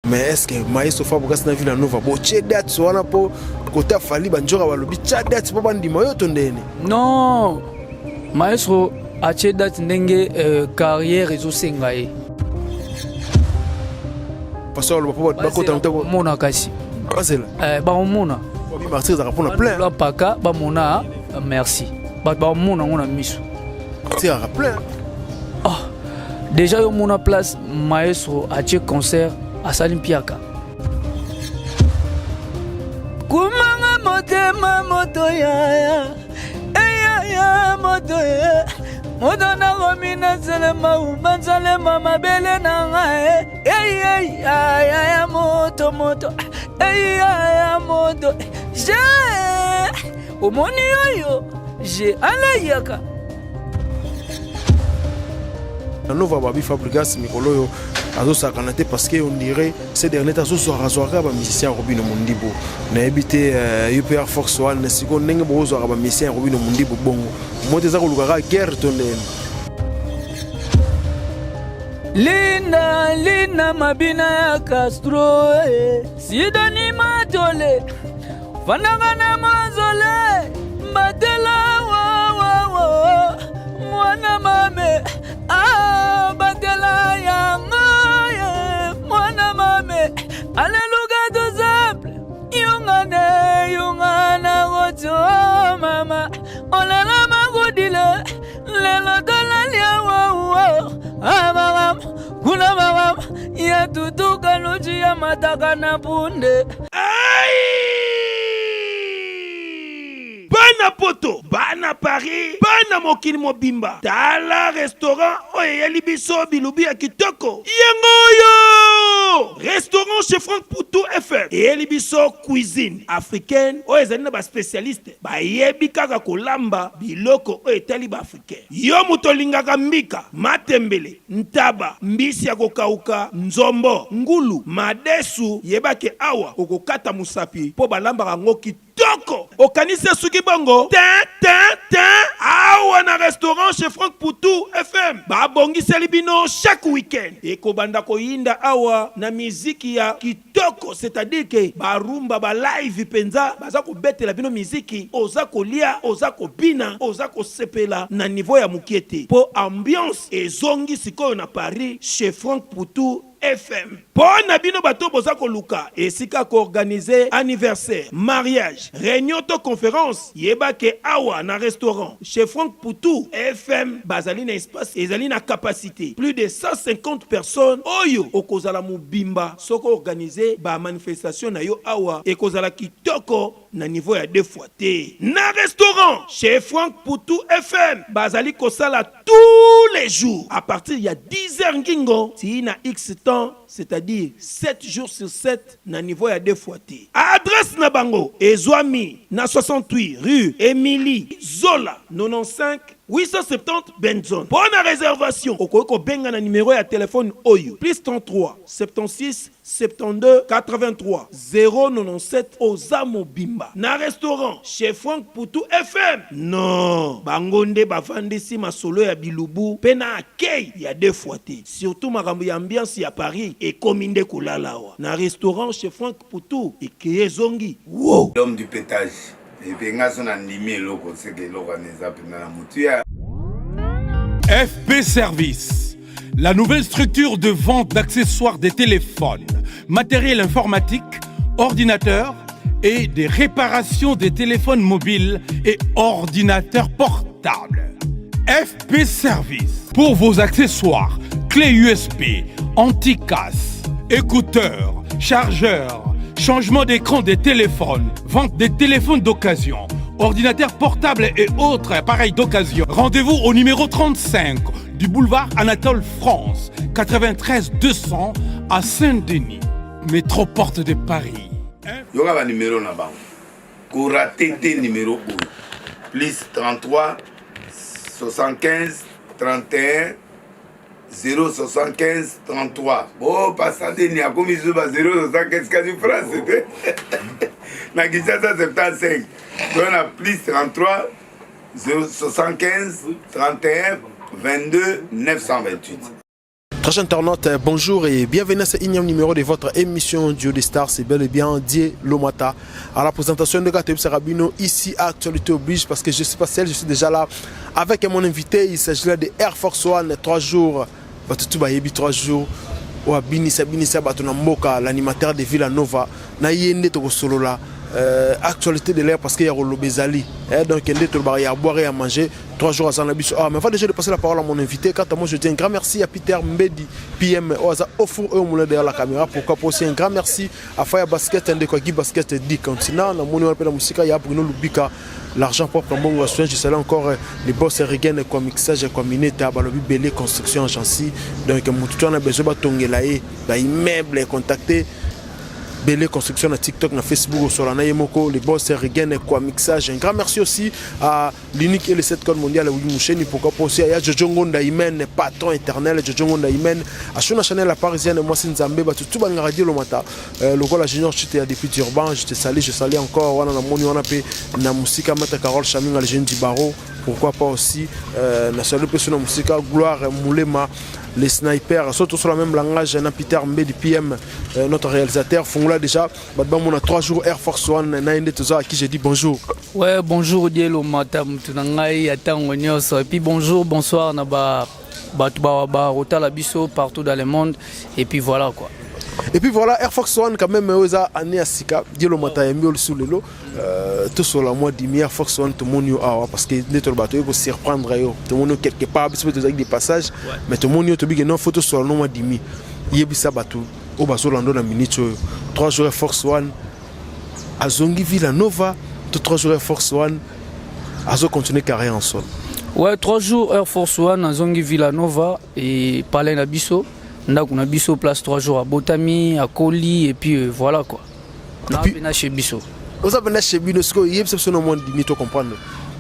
Mais est-ce que Maestro Fabrice na ville nova bo che date wana po côté Fali banjora balobi cha date po bandi moyo tondene? Non, Maestro a che date ndenge carrière ezo sengaye. Parce que le papa ba kota ntako mona kasi. Basela. Ba mona. Bi martyr za rapona plein. La paka ba mona merci. Ba mona ngona miso. Tira plein. Ah. Déjà yo mona place Maestro a che concert à Salimpiaka. Kumanga motema moto ya ya moto ya moto na romina selema ubanzalema mabele na ngae ya moto ya moto je omoni yoyo je alayaka Nova Babi Fabrigas Mikoloyo azo sakanate parce que on dirait ces derniers temps soir ba musicien Robino Mundibo na habité UPR Fox One siko ndenge bozo ba musicien Robino Mundibo bongo moteza ko lukaka guerre tonene Linda mabina ya Castro sidoni matole fananga na mazole batela wa mwana mame batela yanga mwana mame aleluga to simple yungana goto mama olala magudile lelo dolalia wa kuna mama ya tutuka nuji ya mataka na punde Bana poto, bana Paris, bana mokili mobimba. Tala restaurant oye libiso bilubi ya kitoko. Yengoyo! Restaurant chez Franck Poutou FM. Et libiso cuisine africaine. Oye zani ba spécialiste. Ba yebi kaka kolamba biloko oye tali ba africain. Yo mutolingaka mbika, matembele, ntaba, mbisi ya kokauka, nzombo, ngulu, madesu, yebake awa, okokata musapi, po balamba rango kitoko. Okanise suki bongo. Awa na restaurant chez Franck Poutou FM. Ba bongi selibino chaque week-end. Eko banda ko yinda awa na miziki ya kitoko. C'est-à-dire que ba rumba ba live penza. Baza ko bete la bino miziki. Oza ko lia, oza ko bina, oza ko sepela na niveau ya mukiete. Po ambiance et zongi sikoyo na Paris chez Franck Poutou FM. Bon abino bato boza koluka esika ko organiser anniversaire, mariage, réunion to conférence, yebake awa na restaurant chez Franck Poutou FM bazali na espace ezali na capacité plus de 150 personnes oyo okozala mubimba soko organiser ba manifestation na yo awa ekozala kitoko na niveau ya 2 fois T. Na restaurant chez Franck Poutou FM bazali kosala tous les jours à partir ya 10h ngingo ti na X temps, c'est-à-dire 7 jours sur 7 na niveau ya 2 fois T. Adresse na bango ezwami na 68 rue Émilie Zola 95 870 Benzone. Bonne réservation. Okoko benga na numéro ya téléphone oyo plus 33 76 72 83 097 Ozamo Bimba. Na restaurant chez Franck Poutou FM. Non, bangonde bavandisi masolo ya bilubu pena akei ya 2 fois T. Surtout makambo ya ambiance ya Paris et kominde kulalawa. Na restaurant chez Franck Poutou et Kiyezongi. Wow. L'homme du pétage. FP Service, la nouvelle structure de vente d'accessoires des téléphones, matériel informatique, ordinateurs et des réparations des téléphones mobiles et ordinateurs portables. FP Service, pour vos accessoires, clés USB, anti-casse, écouteurs, chargeurs, changement d'écran des téléphones, vente des téléphones d'occasion, ordinateurs portables et autres appareils d'occasion. Rendez-vous au numéro 35 du boulevard Anatole France, 93 200 à Saint-Denis, métro Porte de Paris. Il y a un numéro là-bas. Koura TT numéro 1. Plus 33 75 31 075 33. Bon, passez n'y a comme ils ont 075 quasi France, c'était. Na Kinshasa 75. Donc on a plus 33 075 31 22 928. Chers internautes, bonjour et bienvenue à ce énième numéro de votre émission Duo des Stars. C'est bel et bien Dieu Lomata. À la présentation de Gateb Sarabino, ici à Actualité Oblige, parce que je suis pas seul, je suis déjà là avec mon invité. Il s'agit là de Air Force One, 3 jours. Batutu Bayebi, 3 jours. Binissa Batunamboka, l'animateur de Villanova. Na yende to solo là. Actualité de l'air parce qu'il y a Rolo Bezali. Donc il y a à boire et à manger 3 jours à Zanabis. Mais avant déjà de passer la parole à mon invité, quant à moi je dis un grand merci à Peter Mbedi PM Oaza Ofu et au moulin derrière la caméra. Pourquoi pas aussi un grand merci à Faya Basket de quoi Basket dit continent. Na moni la musique il y a Bruno Lubika. L'argent propre en bon soin, je salue encore les boss Erigen comme mixage comme Mineta, Balobi Belé construction en chancy. Donc tout on a besoin de tongelaé, immeuble contacter Belé construction na TikTok, na Facebook, sur la Nayemoko, les boss Erigen quoi mixage. Un grand merci aussi à l'unique et le 7 code mondial Willy Moucheni, pourquoi pas aussi à Jojo Ngonda Imen, patron éternel Jojo Ngonda Imen, à Shona Chanel la parisienne, moi c'est Nzambe, tout bang radio le matin. Le gars la junior j'étais à depuis Durban, je te salue encore, on a moni on a pe na musique mata Carole Chaming à jeune Dibaro, pourquoi pas aussi na salut personne na musique gloire Moulema les snipers, surtout sur la même langage, Peter Mbedi PM, notre réalisateur, font là déjà, on a 3 jours Air Force One, à qui j'ai dit bonjour. Ouais, bonjour Dielo Matam, et puis bonjour, bonsoir, Rota Labiso, partout dans le monde, et puis voilà quoi. Et puis voilà, Air Force One quand même, année à Sika, Dielo Matayemio sous le lot, tout sur la mois d'Imi, Air Force One, tout le monde parce que les bateaux, il faut s'y reprendre, tout le monde quelque part, avec des passages, mais tout le monde, il y a une photo sur le mois d'Imi, il y a un bateau, au bateau, dans la minute, 3 jours Air Force One, à Zongi Villanova, 3 jours Air Force One, à Zo continuer carrière en sol. Ouais, 3 jours Air Force One, à Zongi Villanova, et Palais Nabiso. On a biso place 3 jours à Botami, à Koli, et puis voilà quoi. On a venu chez Bisso. On a venu chez Bisso, il y a une moment de comprendre.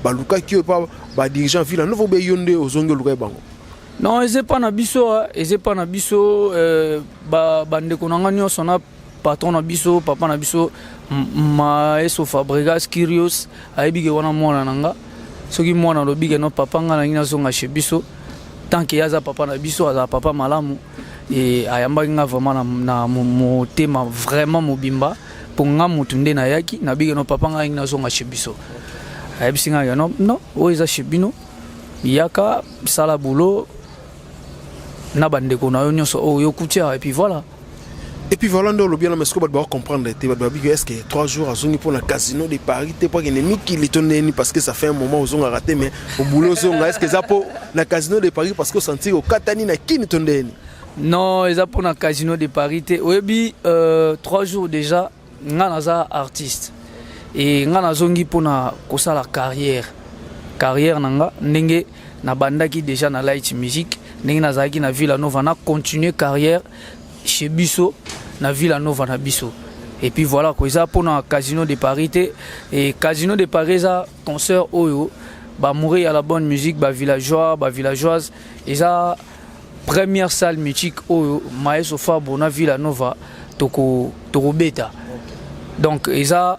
Baluka qui est pas dirigeant ville, nous avons yondé aux ongles de Bango. Non, ils sont pas na Bisso, ils sont pas na Bisso. Bande konangani son a patron na Bisso, papa na Bisso, Maeso Fabregas Kyrios, aibige wana mwana nanga. Soki mwana lobi ke no papa ngana ngina zonga chez Bisso. Tant qu'il y a papa na Bisso, a papa malamu. Et ayamba vraiment na mo tema vraiment mobimba pour nga mutunde na yaki na bige no papa nga ngina zonga chebiso ayebsinga ya no oza chebino yaka sala boulot na bandeko na yo nyonso o yo kutia et puis voilà ndo le bien mais ce que va comprendre est-ce que 3 jours à zongi pour le casino de Paris t'es pas ennemi qui les tonne parce que ça fait un moment aux a raté mais au boulot zonga est-ce que ça pour le casino de Paris parce que sentir au katani na qui ne tonne. Non, ils ont pour le casino de Paris. Oui, 3 jours déjà, nous sommes artistes. Et nous sommes pour la carrière. Carrière, nous sommes déjà dans light music. Nous sommes dans Villanova, nous continuer carrière chez Bisso, dans Villanova, na Bisso. Et puis voilà, ils ont pour le casino de Paris. Et casino de Paris, concert Oyo, mourir à la bonne musique, villageois, villageoise. Ils ont première salle mythique au Maeso Fabo na Villanova toko beta. Donc eza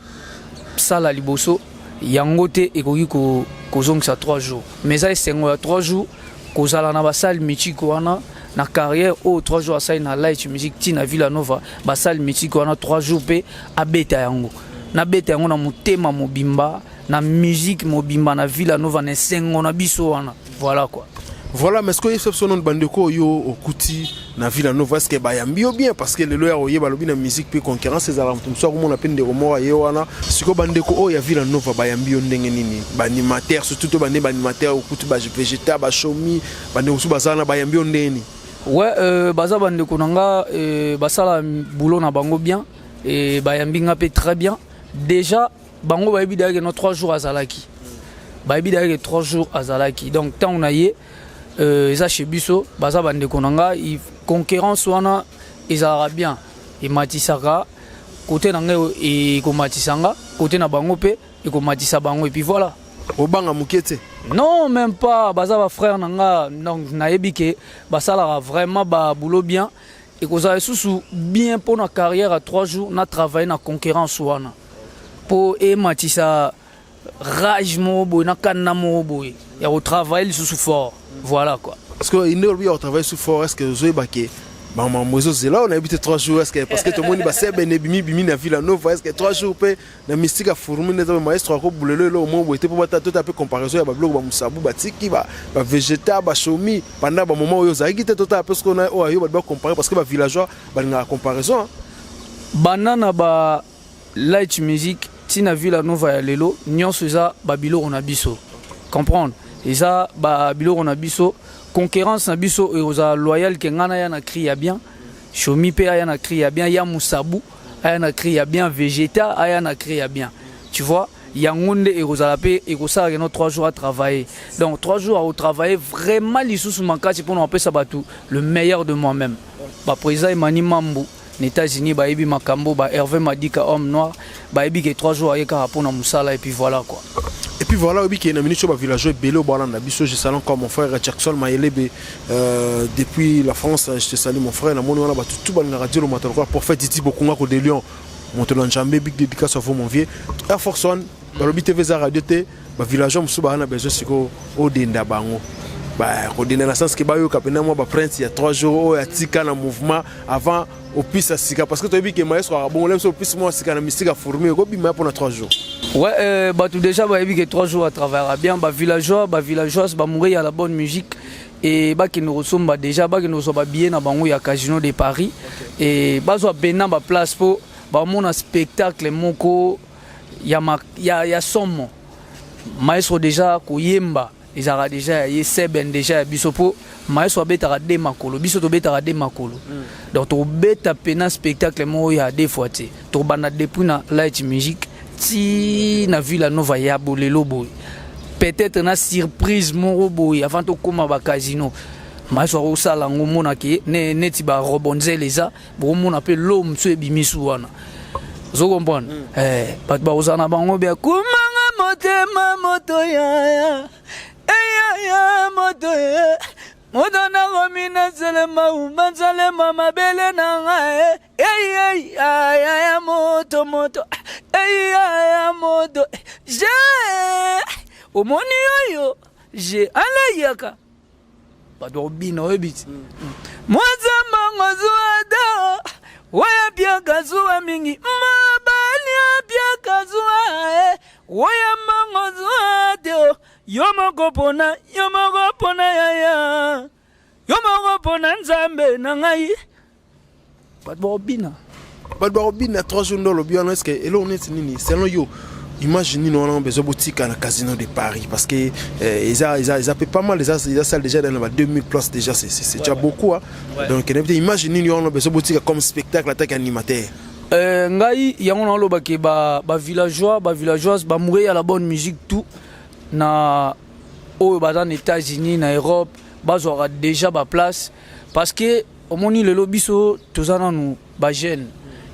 salle à liboso yangote ekoki ko zongisa 3 jours. Mais ça c'est 3 jours ko zala na ba salle mythique wana na carrière au 3 jours ça na light music ti na Villanova ba salle mythique wana 3 jours pe a beta yango. Na beta yango na motema mobimba na musique mobimba na Villanova na sengo na biso wana. Voilà quoi. Voilà, mais ce que vous avez bandeko yo au Kouti na Villanova est-ce que bayambi bien parce que le lawyer oye balobi na musique puis concurrence ces alarmes tout ça on appelle des remords yewana ce que bandeko o ya Villanova bayambi ndenge nini ba animateur surtout bande ba animateur au Kouti ba végétal ba chomi bande osu bazana bayambi ndeni. Ouais, baza bandeko nanga basala boulot na bango bien et bayambi ngapé très bien. Déjà bango bayebi d'ailleurs no 3 jours à Zalaki. Bayebi d'ailleurs 3 jours à Zalaki. Donc tant on a yé ils chez Bisso, baza bande konanga, concurrence wana ils arabien, ils matisaka côté nanga et ko matisanga, côté na bango pe et ko matisa bango et puis voilà. Obanga mukete. Non, même pas, baza ba frère nanga, donc nayebi ke basala vraiment ba boulot bien et ko za susu bien pour na carrière à 3 jours na travailler na concurrence wana. Pour et matisa rage mo boy na kanna mo boy. Ya au travail sous fort. Voilà quoi. parce que il ne travaille sous fort est-ce que Zoé Baké maman mozo zela on a habité 3 jours est-ce que parce que tout le monde va c'est ben bimi na Villa Nova est-ce que 3 jours pe na mystique a fourmi na maestro ko boulelo lo mo boité pour battre tout un peu comparaison ya ba blog ba musabu ba tiki ba végétal ba chomi pendant ba moment yo za gité tout un peu parce qu'on a yo ba comparer parce que ba villageois ba na comparaison banana ba light music tina Villa Nova ya lelo nyonso za ba bilo on a biso comprendre et ça ba bilo on a biso concurrence na biso et aux loyal ke ngana ya na cri ya bien chomi pe ya na cri ya bien ya musabu ya na cri ya bien végétal ya na cri ya bien tu vois yangonde et aux pe et ça que 3 jours à travailler donc 3 jours à travailler vraiment lisusu mankati pour nous appeler ça batou le meilleur de moi-même ba président Emani Mambu aux États-Unis ba ebi makambo ba Hervé Madika homme noir ba ebi que 3 jours à pour na musala et puis voilà quoi. Et puis voilà, oui, qui est nommé sur le village Bello Balanda. Je salue encore mon frère Jackson Maëlebe depuis la France. Je te salue mon frère. On a tout le radio pour faire Didi Bokunga de Lyon. Mon Telanjambé, big dédicace à vous, mon vieux. Air Force One, dans le BTV Radio T, le village Moussouba a besoin de Dinda Bango. Dans le sens que moi prince il y a 3 jours il y a tika na mouvement avant au piste à sika parce que tu as vu que maestro bon là au piste moi sika na mystique a formé ko bima pour 3 jours. Ouais bah tout déjà bah vu que 3 jours à travers bien bah villageoise bah mourir à la bonne musique et bah qui nous ressemble bah déjà bah qui nous ressemble bien na bango ya Casino de Paris et bah so bena bah place pour bah mon spectacle moko ya somo maestro déjà koyemba ils ont déjà y seben déjà bisopo maestro betara de makolo biso to betara de makolo donc to beta pena spectacle mo ya deux fois ti to bana depuis na light music ti na Villa Nova ya bolelo boy peut-être na surprise mo boy avant to koma ba casino maestro o sala ngomona ki ne ti ba robonzeleza bo mona pe lo mso ebimisu wana zo comprendre pat ba osana bango be kumanga motema moto ya ya moto moto na romina selema umanzalema mabele na ngae ya moto ya moto je omoni yoyo je alayaka bado bino ebiti mwazamba ngozuada waya pia kazuwa mingi mabali pia kazuwa waya mangozuada Yomoko pona ya Yomoko pona nzambe na ngai Badbobina 3 jours dans le bien est-ce que et là on est nini selon yo imaginez nous on a besoin boutique à la Casino de Paris parce que ils a pas mal les salles déjà dans 2000 places déjà c'est déjà beaucoup hein. Donc imaginez nous on a besoin boutique comme spectacle attaque animateur ngai yango na loba ke ba villageoise ba mourir à la bonne musique tout na aux États-Unis na Europe bazora déjà ba place parce que au moni le lobiso tozana nous ba jeune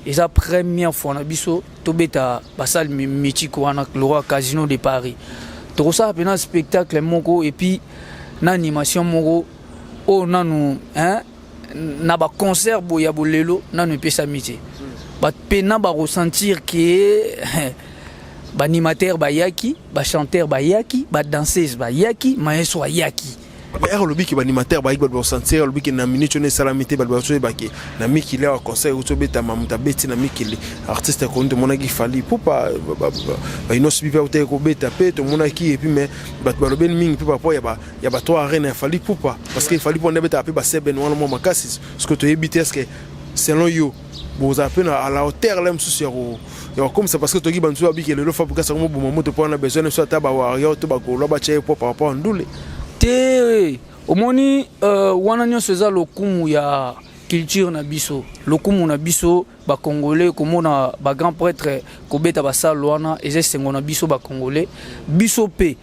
et la première fois na biso to beta ba salle mythique wana le Casino de Paris to ça pena spectacle moko et puis na animation moko o nanu hein na ba concert boya bolelo nanu pesa miti ba pena ba ressentir que ba animateur ba yaki ba chanteur ba yaki ba danseuse ba yaki maestro yaki mais le biki ba animateur ba yaki ba sentir le biki na minute ne salamité ba ba ki na miki là au concert ou to beta mamuta beti na miki artiste ko ndo monaki fali pour pas ba inosi bi pa ko beta pe to monaki et puis mais ba le ben mingi pour pas ya ba 3 arènes fali pour pas parce que fali pour ne beta pe ba seben wana mo makasi ce que to ebiter est-ce que selon you vous appelez à la hauteur là monsieur comme ça parce que toki bantu abiki le fa pour ça mo moto pour na besoin soit taba wario to ba ko lo ba che pour par rapport ndule te omoni wana nyo seza lokumu ya culture na biso lokumu na biso ba congolais komona ba grand prêtre ko beta ba salwana et sengo na biso ba congolais biso pe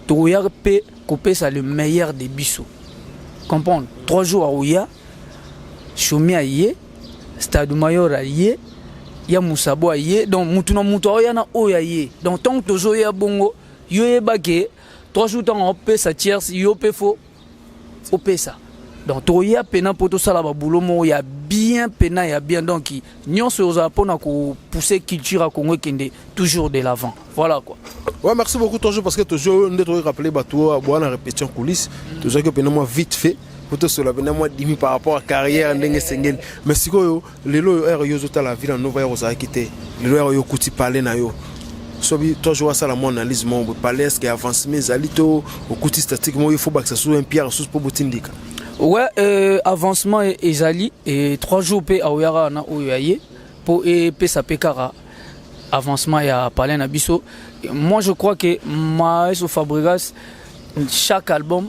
to ya pe ko pesa le meilleur des biso comprendre 3 jours à Ouya chomi aye Stade Mayor aye ya musabo aye donc mutu na mutu oyana oyaye donc tant que tozo ya bongo yo yebake 3 jours tant on peut sa tierce yo pe fo o pesa donc to ya pena poto sala ba boulot mo ya bien pena ya bien donc nyonso oza pona ko pousser culture à Congo kende toujours de l'avant voilà quoi. Ouais, merci beaucoup toujours parce que toujours on doit rappeler bateau à boire la répétition coulisses toujours que pena moi vite fait pour cela ben moi dimi par rapport à carrière ndenge sengeli mais sikoyo lelo ero yo zota la ville nova yo za quitter lelo ero yo kuti parler na yo sobi toi je vois ça la mon analyse mon parler est-ce que avancement zalito au kuti statiquement il faut que ça soit un pierre sous pour botindika. Ouais, avancement ezali et 3 jours pe aoyara na oyaye pour et pesa pekara avancement ya parler na biso. Moi je crois que Maestro Fabregas chaque album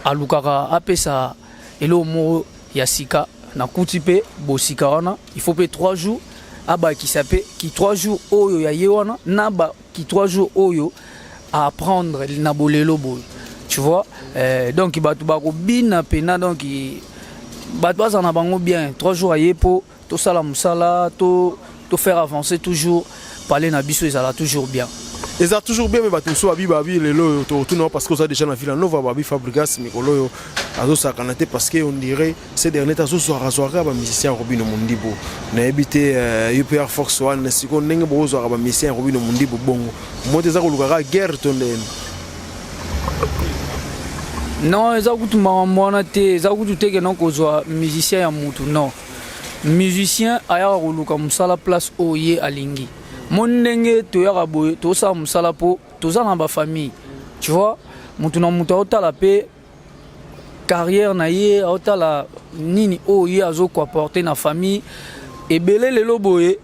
a lukara apesa elo mo ya sika na kutipe bo sika wana il faut pe 3 jours aba qui s'appelle qui 3 jours oyo ya yewana na ba qui 3 jours oyo à apprendre na bolelo boy. Tu vois, donc il va tout bien pena donc il va en bango bien 3 jours à yepo tout ça la musala tout faire avancer toujours parler na biso ça toujours bien. Et ça toujours bien mais bateau so babi lelo tout non parce que ça déjà na ville nova babi Fabregas mikolo azo sa kanate parce que on dirait ces derniers temps so rasoira ba musicien Robino Mondibo na habité UPR Fox One siko ndenge bozo ba musicien Robino Mondibo bongo mo teza ko lukara guerre tondene. Non, eza kutuma mwana te, eza kututeke non kozwa musicien ya mutu non. Musicien aya koluka musala place oye alingi. Mondenge toyaka boye, tosa musala po, toza na ba famille. Tu vois, mutu na mutu otala pe carrière na ye, otala nini oye azo ko apporter na famille. Ebele lelo boye,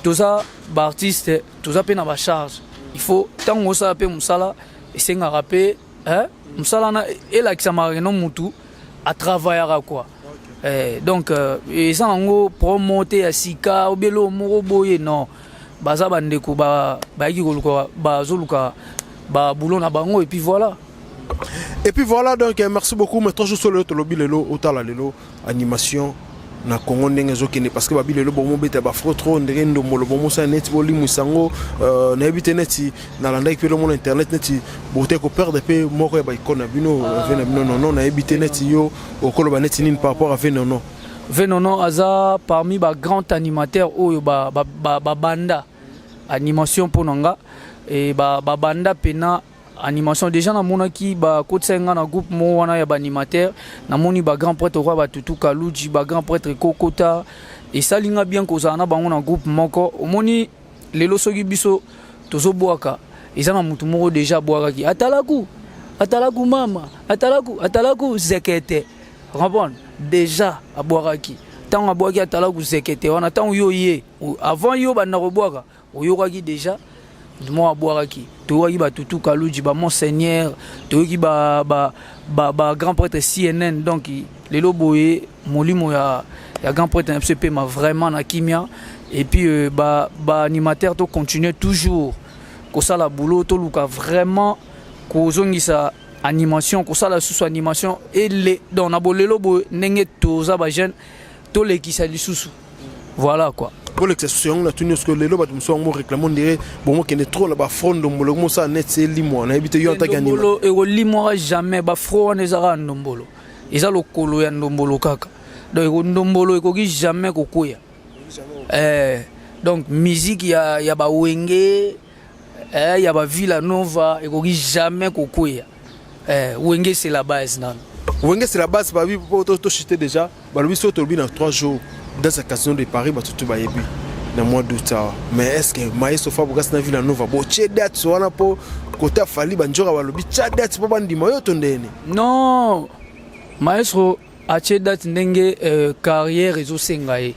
toza ba artiste, toza pe na ba charge. Il faut tango sa pe musala esenga rapper, hein? Msalana et la Xamarino Moutou à travailler à quoi. Donc, ils ont promoté à Sika, au Belo, Moroboye, non. Baza Bandeko, Baïgoluka, Bazoluka, Baboulon à Bango, et puis voilà. Et puis voilà, donc merci beaucoup. Mais toujours sur le lobby, lelo, otala lelo, animation. Na Congo ndenge zokene parce que babile le bomo beta ba frotro ndenge molo bomo sa net boli musango na ebite neti na landa ki le mon internet neti bote ko perdre pe moko ya ba ikona bino vena bino non na ebite neti yo okolo ba neti nin par rapport à Venono. Venono aza parmi ba grand animateur oyo ba banda animation ponanga et ba banda pena animation déjà na mona ki ba kotsenga na groupe mo wana ya ba animateur na moni ba grand prêtre roi ba tutu kaluji ba grand prêtre kokota et ça linga bien ko za na bango na groupe moko omoni lelo soki biso tozo boaka eza na mutu moko déjà boaka ki atalaku mama atalaku zekete comprendre déjà aboaka ki tant aboaki atalaku zekete wana tant yo ye avant yo ba na boaka oyoka ki déjà moi boaraki toyoki ba tutu kaluji ba monseigneur toyoki ba grand prêtre CNN donc lelo boye molimo ya grand prêtre MCP m'a vraiment na kimia et puis ba animateur to continuer toujours ko sala boulot to luka vraiment ko zongisa animation ko sala sous animation et les dans na bolelo boye ndenge toza ba jeune to lekisa lisusu voilà quoi. Pour l'exception, la tenue, ce que les lobes me réclamant dirait bon, moi qui est trop là-bas, front de mon ça net, c'est limo. On a évité yon ta gagné. Et limo jamais, bah, front, les aras ndombolo. Ils ont le colo et ndombolo kaka. Donc, ndombolo, et jamais kokoya. Donc, musique, il y a ba wenge, il y a ba Villanova, et jamais kokoya. Wenge, c'est la base, non? Wenge, c'est la base, bah, oui, pour tout chuter déjà. Bah, lui, sur dans 3 jours. Dans cette occasion de Paris, tout va y être dans le mois d'août. Mais est-ce que Maestro Fabregas na ville nova bo date so wana po côté fali banjora ba lobi date po bandi moyo tondene? Non, Maestro a date ndenge carrière ezo sengaye.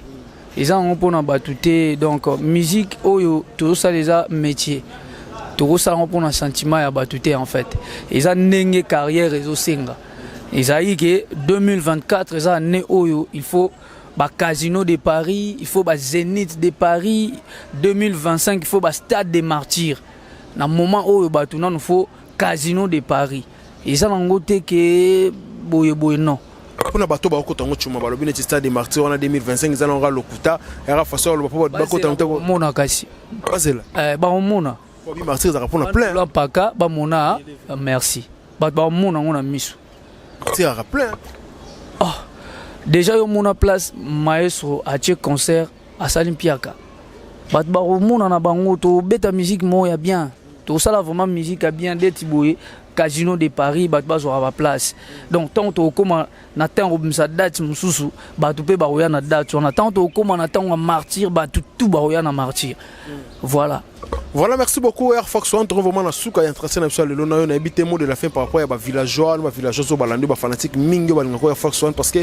Eza on na batute donc musique oyo tout ça les métier. Tout ça on na sentiment ya batute en fait. Eza ndenge carrière ezo senga. Eza que 2024 eza né oyo il faut ba Casino de Paris, il faut ba Zénith de Paris, 2025 il faut ba Stade des Martyrs. Na moment où batuna il faut Casino de Paris. Et ça n'angote que boye non. Pour na bato ba ko tango chuma ba lobi Stade des Martyrs on a 2025 ils allont lokuta era façon le papa ba ko tango mona kasi. Basela. Ba mona. Ba Martyrs za rapona plein. Ba paka ba mona merci. Ba mona on a miso. C'est à plein. Ah. Déjà yo mona place Maestro a tché concert à Salimpiaka. Bat ba mona na bango to beta musique mo ya bien. tout ça là vraiment musique a bien d'être boy Casino de Paris bat ba zo place donc tant to koma na temps sa date mususu ba to pe ba oya na date on attend to koma na temps martyr ba tout ba oya na martyr voilà. Voilà, merci beaucoup Air Fox One. On trouve vraiment la souka et entretien absolu. Le nom a habité mot de la fin par rapport à villageois, au balandi, fanatique mingo balangako Air Fox One parce que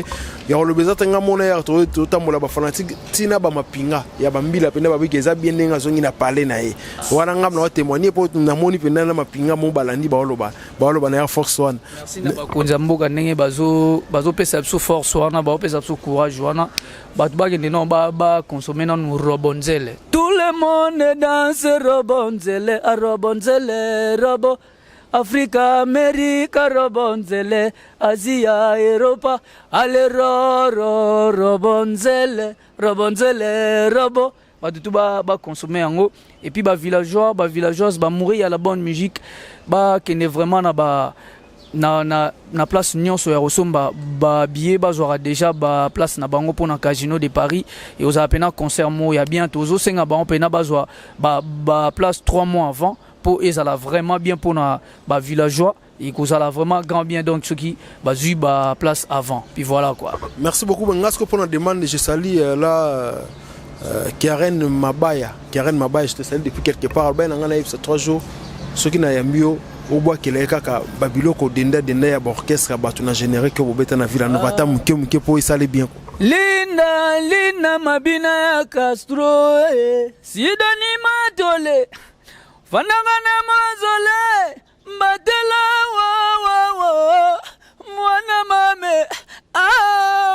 y a le besoin de monnaie tout autant mola fanatique tina ba mapinga ya bambila penda ba bikeza bien nga zongi na parler na e. Wana ngam na témoigner pour na moni penda na mapinga mo balandi ba oloba na Air Fox One. Merci na ba konza mboka ndenge bazo pesa so force wana ba pesa so courage wana ba to ba ngende non ba consommer non robonzele. Tout le monde danse robonzele, a robonzele, robo Africa, America, robonzele, Asia, Europa, ale robonzele, robonzele, robo. Ba tout ba consommer en haut et puis ba villageoise ba mourir à la bonne musique, ba qui est vraiment na place nyonso ya rosomba ba billet bazora déjà ba place na bango pour na Casino de Paris et aux appena concert mo ya bientôt zo senga ba on pena bazwa ba place 3 mois avant pour ezala vraiment bien pour na ba villageois et qu'on a vraiment grand bien donc ce qui ba zu ba place avant puis voilà quoi. Merci beaucoup Ngasko pour la demande. Je salue là Karen Mabaya, je te salue depuis quelque part ben ngana yeb 3 jours ce qui na yambio au bois qu'il est kaka babiloko denda ya orchestre batu na généré que bobeta na villa novata muke po isale bien linda mabina ya Castro sidani matole fananga na mazole batela wa mwana mame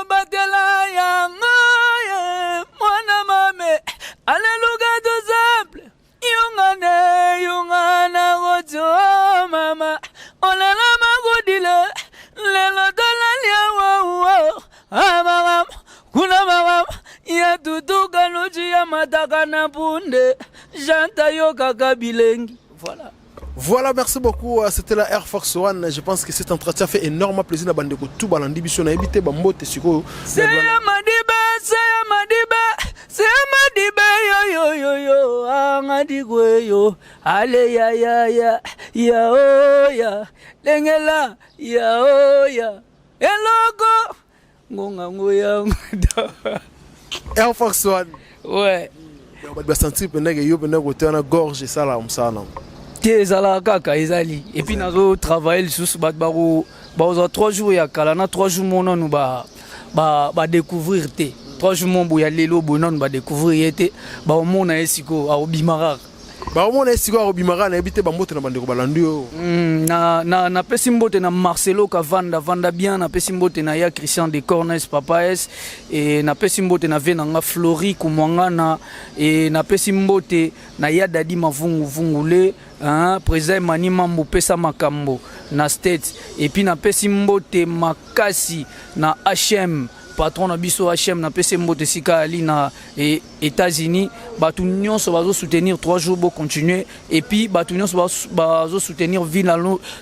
batela yanga mwana mame aleluga to simple yungana gojo mama olala magodile lelo dolalia wa kuna mama ya tutuka nuchi ya mataka na punde janta yoka kabilengi voilà. Voilà, merci beaucoup. C'était la Air Force One. Je pense que cet entretien fait énormément plaisir à Bandeko tout balandi biso na ebité ba mbote siko. C'est madibe yo angadigwe yo ale ya lengela ya eloko ngonga ngoya Air Force One. Ouais. On va sentir pendant que yo pendant côté na gorge ça là umsana. Ezala kaka ezali et puis nazo travailler sous batbaro ba 3 jours ya kalana 3 jours mono nous ba découvrir té 3 jours mon boya lelo bonon ba découvrir té ba omona esiko a obimara ba omona esiko a obimara na ebité ba mbote na bandeko balandi yo na pesi mbote na Marcelo Kavanda bien na pesi mbote na ya Christian de Cornes Papaes et na pesi mbote na venanga Flori kumwangana et na pesi mbote na ya Dadi Mavungule président Mani Mambo pesa makambo na state et puis na pesi mbote makasi na HM patron na biso HM na pesi mbote sika ali na États-Unis batu nyonso bazo soutenir 3 jours bo continuer et puis batu nyonso bazo soutenir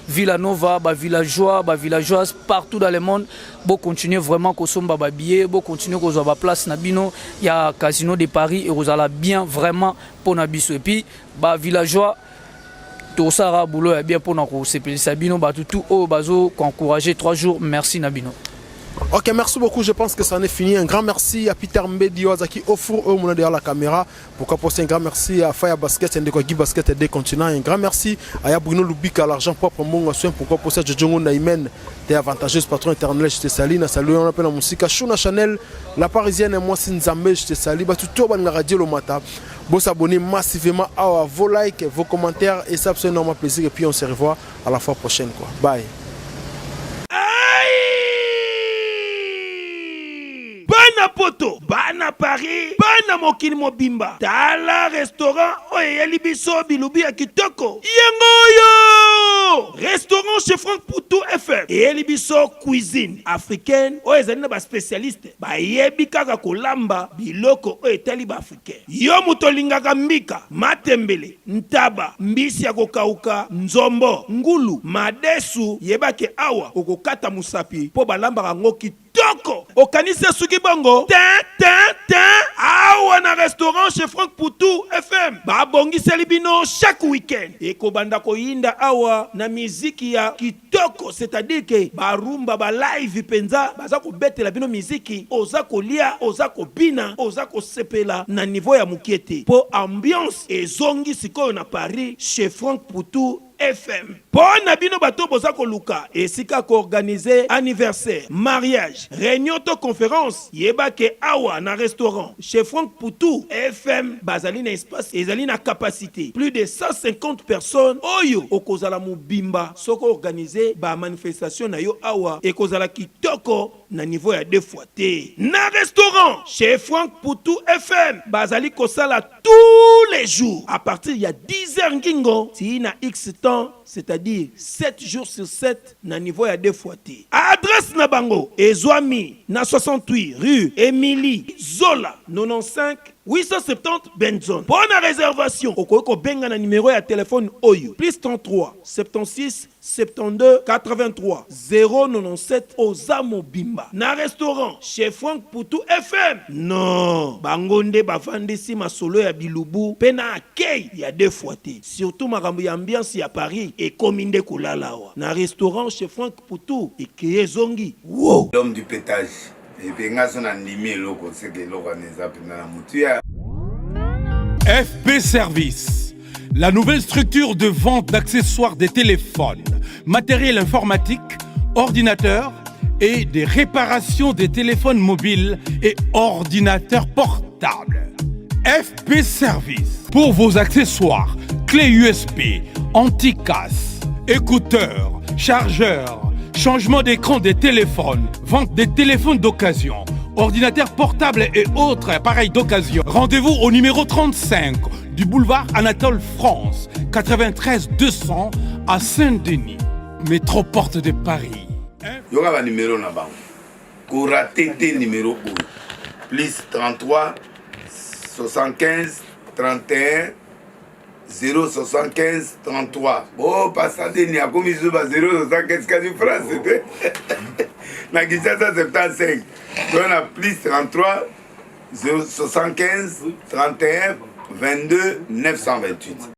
Villanova ba villageois ba villageoises partout dans le monde bo continuer vraiment ko somba ba billet bo continuer ko ba place na bino ya Casino de Paris et ozala bien vraiment pour na biso et puis ba villageois tout ça boulot est bien pour nous c'est bino ba tout au bazo encourager 3 jours merci Nabino. Ok, merci beaucoup. Je pense que ça en est fini. Un grand merci à Peter Mbedi qui offre au monde derrière la caméra. Pourquoi poster un grand merci à Faya Basket, Guy Basket et des continents. Un grand merci à Bruno Lubika, l'argent propre, mon soin. Pourquoi poster Djongo Naïmen, des avantageuse patron éternel. Je te salue. Salut, on appelle la musique. Shuna Chanel, la parisienne et moi, Sinzambe. Je te salue. Tout le radio le matin. Vous abonnez massivement à vos likes, vos commentaires. Et ça, c'est un énorme plaisir. Et puis, on se revoit à la fois prochaine. Bye. Bana poto, bana Paris, bana mokili mobimba. Tala restaurant oyeli biso bilubi ya kitoko. Yengoyo! Restaurant chez Franck Poutou FM. Eyeli biso cuisine africaine. Oyezali na ba spécialiste. Ba yebi kaka kolamba biloko oyetali ba africain. Yo muto lingaka mbika, matembele, ntaba, mbisi ya kokauka, nzombo, ngulu, madesu, yebake awa okokata musapi po balamba ngo kitoko okanisi suki bongo awa na restaurant chez Franck Poutou FM babongiseli bino chaque week-end ekobanda koyinda awa na miziki ya kitoko, c'est-à-dire que barumba ba live penza baza kobetela bino miziki oza kolia oza kobina oza kosepela na niveau ya mukiete po ambiance ezongi sikoyo na Paris chez Franck Poutou FM. Pona bino bato boza koluka esika ko organiser anniversaire, mariage, réunion to conférence, yeba ke awa na restaurant chez Franck Poutou FM bazali na espace ezali na capacité plus de 150 personnes oyo okozala mubimba soko organiser ba manifestation na yo awa ekozala kitoko na niveau ya 2 fois te. Na restaurant chez Franck Poutou FM bazali kosala tous les jours à partir ya 10h ngingo ti na X temps, c'est-à-dire 7 jours sur 7 na niveau ya 2 fois te. Adresse na bango ezwami na 68 rue Émilie Zola 95 870 Benzone. Pour la réservation, au benga na numéro ya téléphone Oyo plus 33 76 72 83 097 Ozamo Bimba. Na restaurant chez Franck Poutou FM. Non, bangonde bavandisi masolo ya bilubu pena akei ya 2 fois te. Surtout makambo ya ambiance ya Paris et kominde kulalawa. Na restaurant chez Franck Poutou et Kiyezongi. Wow. L'homme du pétage. Et puis, on a animé l'eau, c'est que l'eau a FP Service, la nouvelle structure de vente d'accessoires des téléphones, matériel informatique, ordinateurs et des réparations des téléphones mobiles et ordinateurs portables. FP Service, pour vos accessoires, clés USB, anti-casse, écouteurs, chargeurs, changement d'écran des téléphones, vente des téléphones d'occasion, ordinateurs portables et autres appareils d'occasion. Rendez-vous au numéro 35 du boulevard Anatole France, 93 200 à Saint-Denis, métro Porte de Paris. Il y aura un numéro là-bas. Koura TT numéro 1. Plus 33 75 31 075 33. Oh, passez ni à comme ils ont 075 quasi France. Na Kinshasa 75. On a plus 33 075 31 22 928.